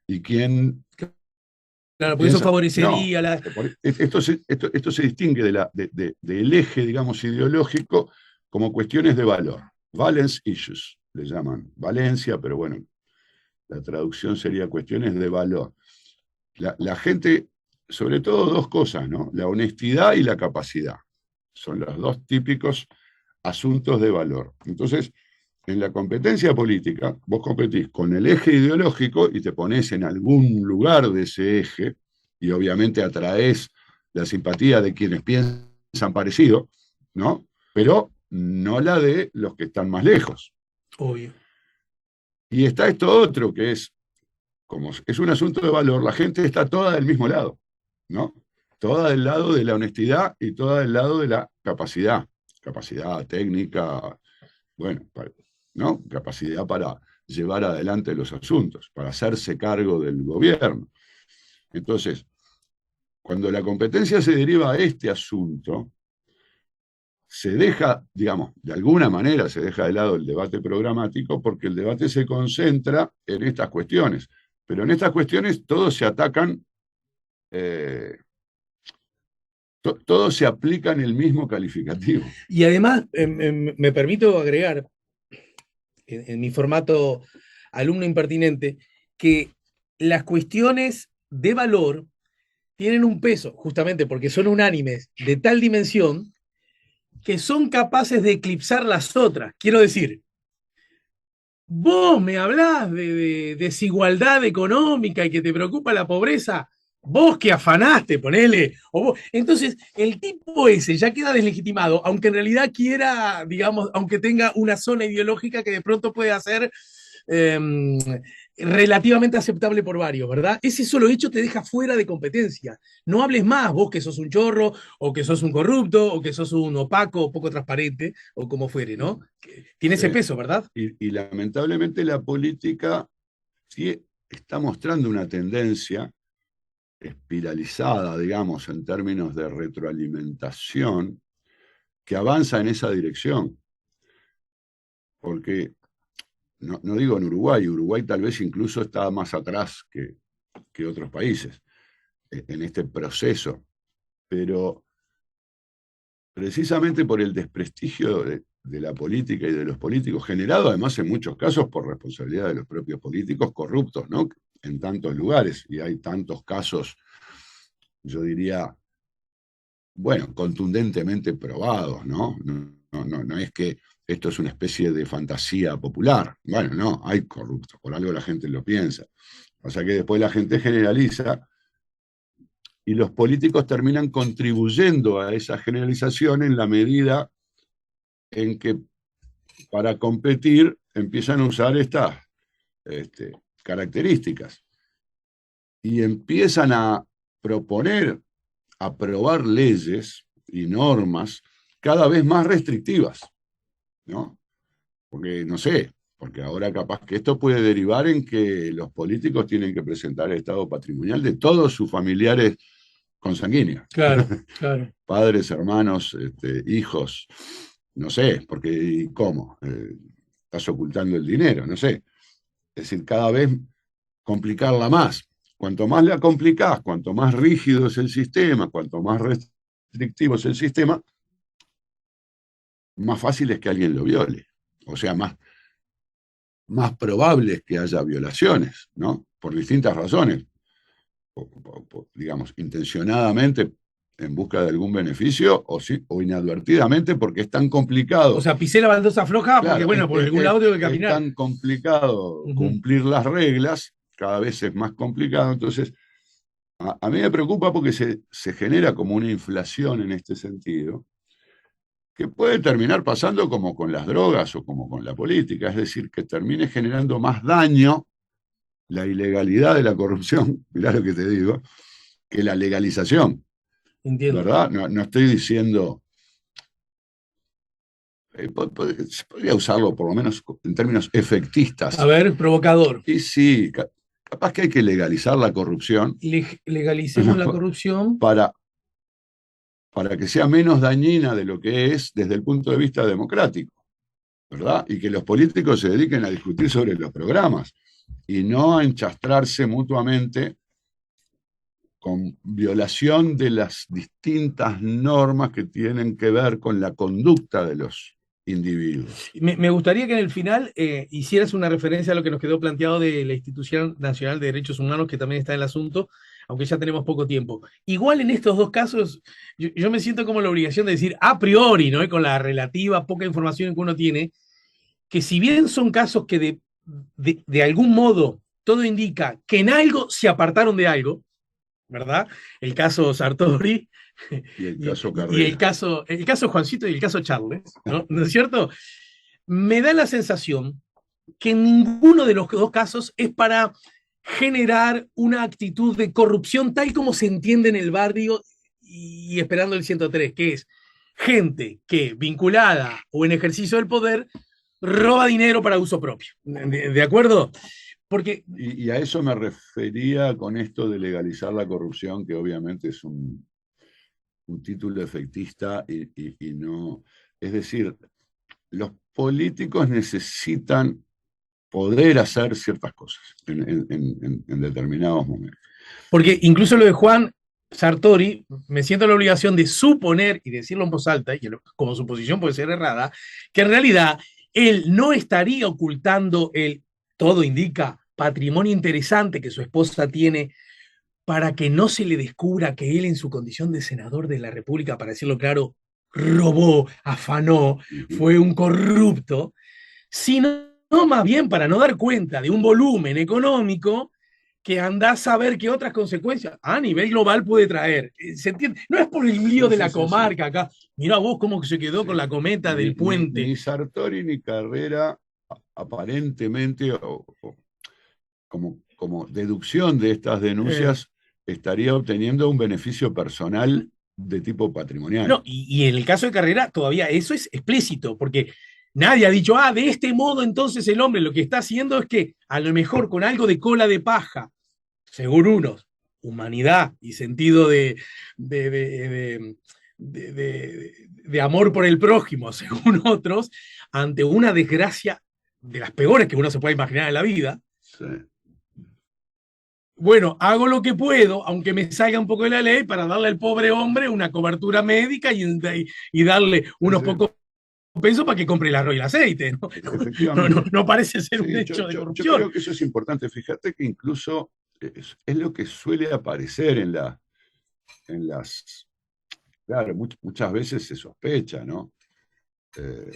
y quien claro, porque eso piensa, no, favorecería la. esto se distingue del eje, digamos, ideológico como cuestiones de valor. Valence issues, le llaman valencia, pero bueno, la traducción sería cuestiones de valor. La gente, sobre todo dos cosas, ¿no? La honestidad y la capacidad. Son los dos típicos asuntos de valor. Entonces, en la competencia política, vos competís con el eje ideológico y te pones en algún lugar de ese eje y obviamente atraes la simpatía de quienes piensan parecido, ¿no? Pero no la de los que están más lejos. Obvio. Y está esto otro, que es, como es un asunto de valor, la gente está toda del mismo lado, ¿no? Toda del lado de la honestidad y toda del lado de la capacidad técnica, bueno, ¿no? Capacidad para llevar adelante los asuntos, para hacerse cargo del gobierno. Entonces, cuando la competencia se deriva a este asunto, se deja, digamos, de alguna manera se deja de lado el debate programático porque el debate se concentra en estas cuestiones. Pero en estas cuestiones todos se atacan, todos se aplican el mismo calificativo. Y además, me permito agregar, en mi formato alumno impertinente, que las cuestiones de valor tienen un peso, justamente porque son unánimes, de tal dimensión que son capaces de eclipsar las otras. Quiero decir, vos me hablás de desigualdad económica y que te preocupa la pobreza, vos que afanaste, ponele. Entonces, el tipo ese ya queda deslegitimado, aunque en realidad quiera, digamos, aunque tenga una zona ideológica que de pronto puede hacer relativamente aceptable por varios, ¿verdad? Ese solo hecho te deja fuera de competencia. No hables más, vos que sos un chorro, o que sos un corrupto, o que sos un opaco, o poco transparente, o como fuere, ¿no? Tiene ese peso, ¿verdad? Y lamentablemente la política sí está mostrando una tendencia espiralizada, digamos, en términos de retroalimentación, que avanza en esa dirección. Porque, no digo en Uruguay tal vez incluso está más atrás que otros países en este proceso, pero precisamente por el desprestigio de la política y de los políticos, generado además en muchos casos por responsabilidad de los propios políticos corruptos, ¿no? En tantos lugares, y hay tantos casos, yo diría, bueno, contundentemente probados, ¿no? No es que esto es una especie de fantasía popular. Bueno, no, hay corruptos, por algo la gente lo piensa. O sea que después la gente generaliza y los políticos terminan contribuyendo a esa generalización en la medida en que para competir empiezan a usar estas características y empiezan a proponer, aprobar leyes y normas cada vez más restrictivas, ¿no? Porque, no sé, porque ahora capaz que esto puede derivar en que los políticos tienen que presentar el estado patrimonial de todos sus familiares consanguíneos. Claro, claro. Padres, hermanos, hijos, no sé, porque ¿cómo? Estás ocultando el dinero, no sé. Es decir, cada vez complicarla más. Cuanto más la complicás, cuanto más rígido es el sistema, cuanto más restrictivo es el sistema, más fácil es que alguien lo viole. O sea, más probable es que haya violaciones, ¿no? Por distintas razones. Digamos, intencionadamente en busca de algún beneficio o inadvertidamente porque es tan complicado. O sea, pisé la baldosa floja porque, Claro, bueno, por algún lado tengo que caminar. Es tan complicado cumplir las reglas, cada vez es más complicado. Entonces, a mí me preocupa porque se genera como una inflación en este sentido, que puede terminar pasando como con las drogas o como con la política, es decir, que termine generando más daño la ilegalidad de la corrupción, mirá lo que te digo, que la legalización. Entiendo. ¿Verdad? No estoy diciendo. Podría usarlo por lo menos en términos efectistas. A ver, provocador. Y sí, capaz que hay que legalizar la corrupción. Legalicemos la corrupción. Para que sea menos dañina de lo que es desde el punto de vista democrático, ¿verdad? Y que los políticos se dediquen a discutir sobre los programas y no a enchastrarse mutuamente con violación de las distintas normas que tienen que ver con la conducta de los individuos. Me gustaría que en el final hicieras una referencia a lo que nos quedó planteado de la Institución Nacional de Derechos Humanos, que también está en el asunto, aunque ya tenemos poco tiempo. Igual en estos dos casos, yo me siento como la obligación de decir a priori, ¿no? Con la relativa poca información que uno tiene, que si bien son casos que de algún modo todo indica que en algo se apartaron de algo, ¿verdad? El caso Sartori Y el y, caso y Carrera. el caso Juancito y el caso Charles, ¿no? ¿No es cierto? Me da la sensación que ninguno de los dos casos es para generar una actitud de corrupción tal como se entiende en el barrio y esperando el 103, que es gente que vinculada o en ejercicio del poder roba dinero para uso propio. ¿De acuerdo? Porque Y a eso me refería con esto de legalizar la corrupción, que obviamente es un título efectista y no. Es decir, los políticos necesitan poder hacer ciertas cosas en determinados momentos. porque incluso lo de Juan Sartori, me siento la obligación de suponer y decirlo en voz alta, y como su posición puede ser errada, que en realidad él no estaría ocultando el, todo indica, patrimonio interesante que su esposa tiene para que no se le descubra que él en su condición de senador de la República, para decirlo claro, robó, afanó, fue un corrupto, sino más bien para no dar cuenta de un volumen económico que andás a ver qué otras consecuencias a nivel global puede traer. ¿Se entiende? No es por el lío Sí, de sí, la sí, sí. comarca acá. Mirá vos cómo se quedó con Sí. la cometa Ni, del ni, puente. ni Sartori ni Carrera, aparentemente, o como deducción de estas Eh, denuncias, estaría obteniendo un beneficio personal de tipo patrimonial. no, y en el caso de Carrera todavía eso es explícito, porque nadie ha dicho, ah, de este modo entonces el hombre lo que está haciendo es que a lo mejor con algo de cola de paja, según unos, humanidad y sentido de, de, de amor por el prójimo, según otros, ante una desgracia de las peores que uno se puede imaginar en la vida, Sí. bueno, hago lo que puedo, aunque me salga un poco de la ley, para darle al pobre hombre una cobertura médica y darle Sí, unos sí. pocos pesos para que compre el arroz y el aceite. ¿No? Efectivamente. No parece ser un Sí, hecho de yo corrupción. creo que eso es importante. Fíjate que incluso es lo que suele aparecer en las... Claro, muchas veces se sospecha, ¿no? Eh,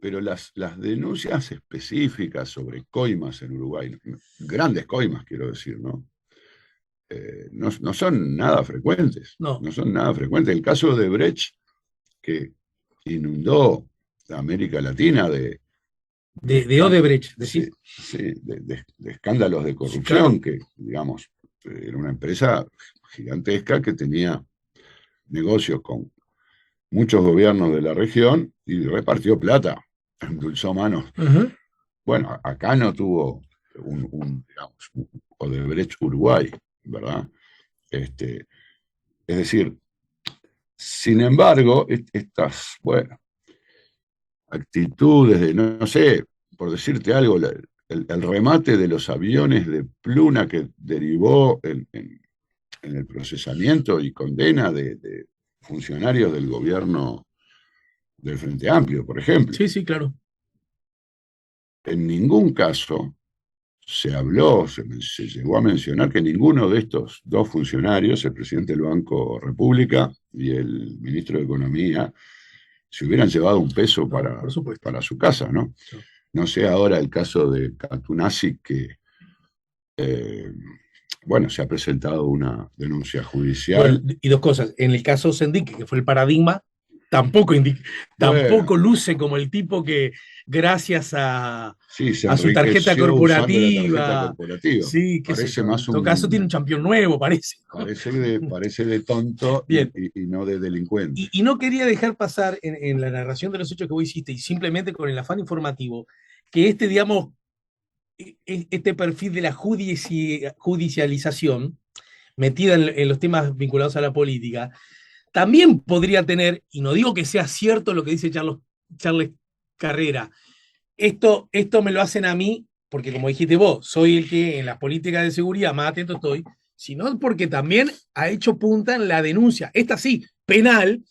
pero las denuncias específicas sobre coimas en Uruguay, grandes coimas quiero decir, ¿no? No son nada frecuentes, No, no son nada frecuentes. El caso de Brecht, que inundó la América Latina de Odebrecht, decís. sí, sí, de escándalos de Sí, claro. corrupción, que, digamos, era una empresa gigantesca que tenía negocios con muchos gobiernos de la región y repartió plata, endulzó manos. Uh -huh. Bueno, acá no tuvo digamos, un Odebrecht Uruguay, ¿verdad? Es decir, sin embargo, estas, bueno, actitudes de, no sé, por decirte algo, el remate de los aviones de Pluna que derivó en el procesamiento y condena de funcionarios del gobierno del Frente Amplio, por ejemplo. Sí, sí, claro. En ningún caso se habló, se llegó a mencionar que ninguno de estos dos funcionarios, el presidente del Banco República y el ministro de Economía, se hubieran llevado un peso No, por supuesto. para su casa, ¿no? No. No sé ahora el caso de Catunasi, que, eh, bueno, se ha presentado una denuncia Bueno, judicial. y dos cosas. En el caso Sendik, que fue el paradigma, tampoco, Bueno, tampoco luce como el tipo que, gracias sí, se a su tarjeta enriqueció usando la tarjeta corporativa, corporativa. sí, qué sé Parece yo. En más todo caso, tiene un campeón nuevo, parece, ¿no? parece de tonto Bien. y no de delincuente. Y no quería dejar pasar en la narración de los hechos que vos hiciste, y simplemente con el afán informativo, que este, digamos, este perfil de la judicialización metida en los temas vinculados a la política, también podría tener, y no digo que sea cierto lo que dice Charles Carrera, esto me lo hacen a mí, porque como dijiste vos, soy el que en las políticas de seguridad más atento estoy, sino porque también ha hecho punta en la denuncia, esta sí, penal,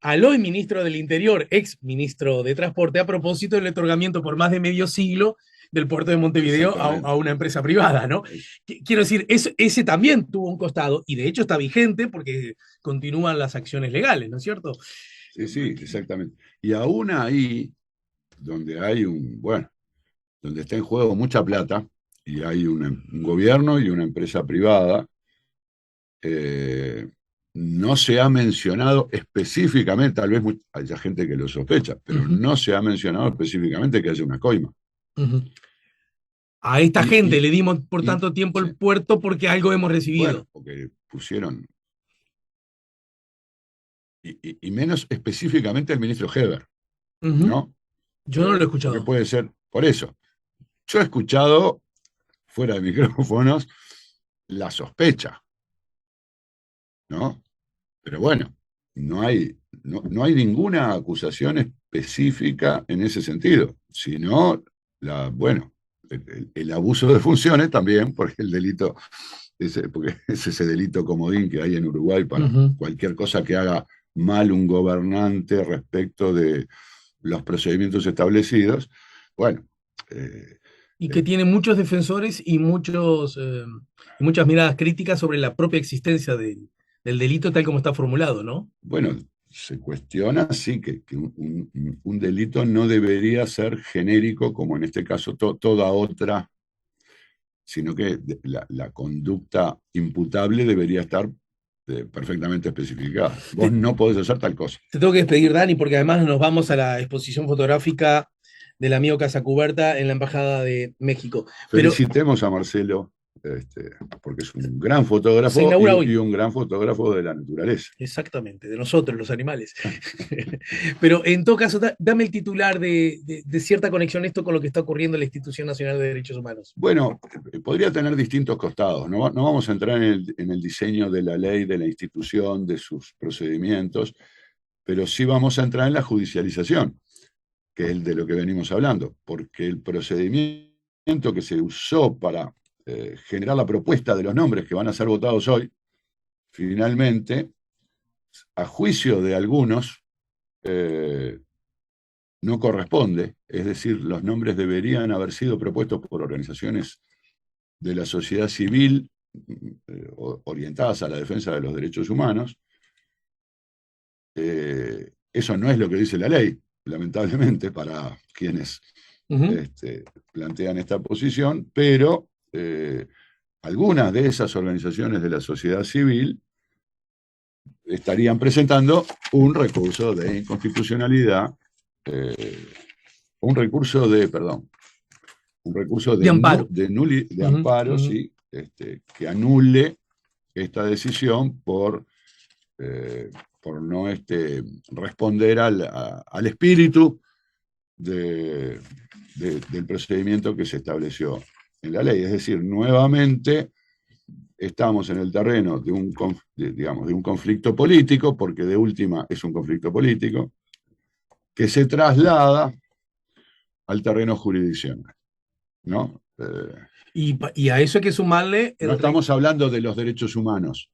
al hoy ministro del Interior, ex ministro de Transporte, a propósito del otorgamiento por más de medio siglo del puerto de Montevideo a una empresa privada, ¿no? Quiero decir, ese también tuvo un costado y de hecho está vigente porque continúan las acciones legales, ¿no es cierto? Sí, sí, exactamente. Y aún ahí, donde hay bueno, donde está en juego mucha plata y hay un gobierno y una empresa privada, eh, no se ha mencionado específicamente, tal vez haya gente que lo sospecha, pero no se ha mencionado específicamente que haya una coima. Ujú. A esta Y, gente y, le dimos por y, tanto tiempo sí, el puerto porque algo hemos bueno, recibido. porque pusieron, y menos específicamente el ministro Heber, Ujú. ¿no? Yo no lo he Porque escuchado. puede ser, por eso, yo he escuchado, fuera de micrófonos, la sospecha, ¿no? Pero bueno, no hay ninguna acusación específica en ese sentido, sino, bueno, el abuso de funciones también, porque el delito, porque es ese delito comodín que hay en Uruguay para Ujú. cualquier cosa que haga mal un gobernante respecto de los procedimientos establecidos. Bueno, eh, Y que eh, tiene muchos defensores y muchas miradas críticas sobre la propia existencia del delito tal como está formulado, ¿no? bueno, se cuestiona, sí, que un delito no debería ser genérico, como en este caso toda otra, sino que la conducta imputable debería estar perfectamente especificada. Vos Te, no podés hacer tal cosa. te tengo que despedir, Dani, porque además nos vamos a la exposición fotográfica del amigo Casacuberta en la Embajada de México. Pero Felicitemos a Marcelo, porque es un gran se fotógrafo inaugura y hoy. un gran fotógrafo de la naturaleza. Exactamente, de nosotros, los animales. Pero en todo caso, dame el titular de cierta conexión esto con lo que está ocurriendo en la Institución Nacional de Derechos Humanos. Bueno, podría tener distintos costados. No vamos a entrar en el diseño de la ley, de la institución, de sus procedimientos, pero sí vamos a entrar en la judicialización, que es de lo que venimos hablando, porque el procedimiento que se usó para generar la propuesta de los nombres que van a ser votados hoy, finalmente, a juicio de algunos, eh, no corresponde, es decir, los nombres deberían haber sido propuestos por organizaciones de la sociedad civil orientadas a la defensa de los derechos humanos. Eso no es lo que dice la ley, lamentablemente, para quienes Ujú. plantean esta posición, pero algunas de esas organizaciones de la sociedad civil estarían presentando un recurso de inconstitucionalidad, eh, perdón, un recurso De amparo. de Ujú, amparo, ujú. ¿sí? Que anule esta decisión eh, por no responder al espíritu de, del procedimiento que se estableció en la ley. Es decir, nuevamente estamos en el terreno digamos, de un conflicto político, porque de última es un conflicto político, que se traslada al terreno jurisdiccional, ¿no? Y a eso hay que sumarle No estamos hablando de los derechos humanos,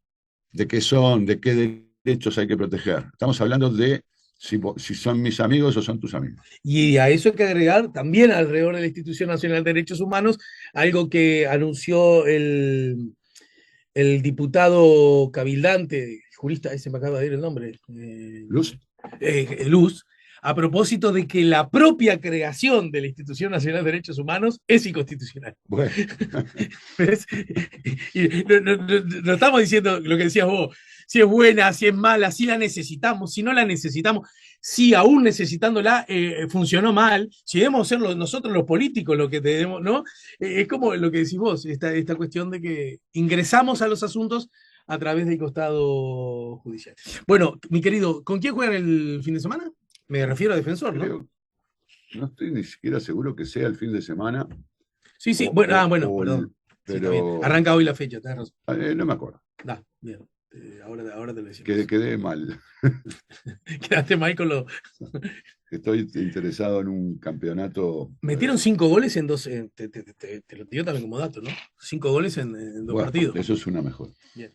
de qué son, de qué derechos hay que proteger. Estamos hablando de si son mis amigos o son tus amigos. y a eso hay que agregar también alrededor de la Institución Nacional de Derechos Humanos algo que anunció el diputado cabildante, jurista, ese me acaba de ir el nombre, Luz, Luz, a propósito de que la propia creación de la Institución Nacional de Derechos Humanos es inconstitucional. bueno, ¿Ves? Y no estamos diciendo lo que decías vos, si es buena, si es mala, si la necesitamos, si no la necesitamos, si aún necesitándola funcionó mal, si debemos ser nosotros los políticos lo que tenemos, ¿no? Es como lo que decís vos, esta cuestión de que ingresamos a los asuntos a través del costado judicial. Bueno, mi querido, ¿con quién juegan el fin de semana? Me refiero a Defensor, ¿no? creo, no estoy ni siquiera seguro que sea el fin de semana, Sí, sí, o, bueno, o- bueno, o perdón. Sí, está bien. pero Arranca hoy la fecha, tenés razón. no me acuerdo. Da, bien. Ahora te lo decimos. Quedé mal. Quedaste mal con lo. Estoy interesado en un campeonato. Metieron 5 goles en dos. Te lo digo también como dato, ¿no? 5 goles en dos Bueno, partidos. eso es una mejor. Bien.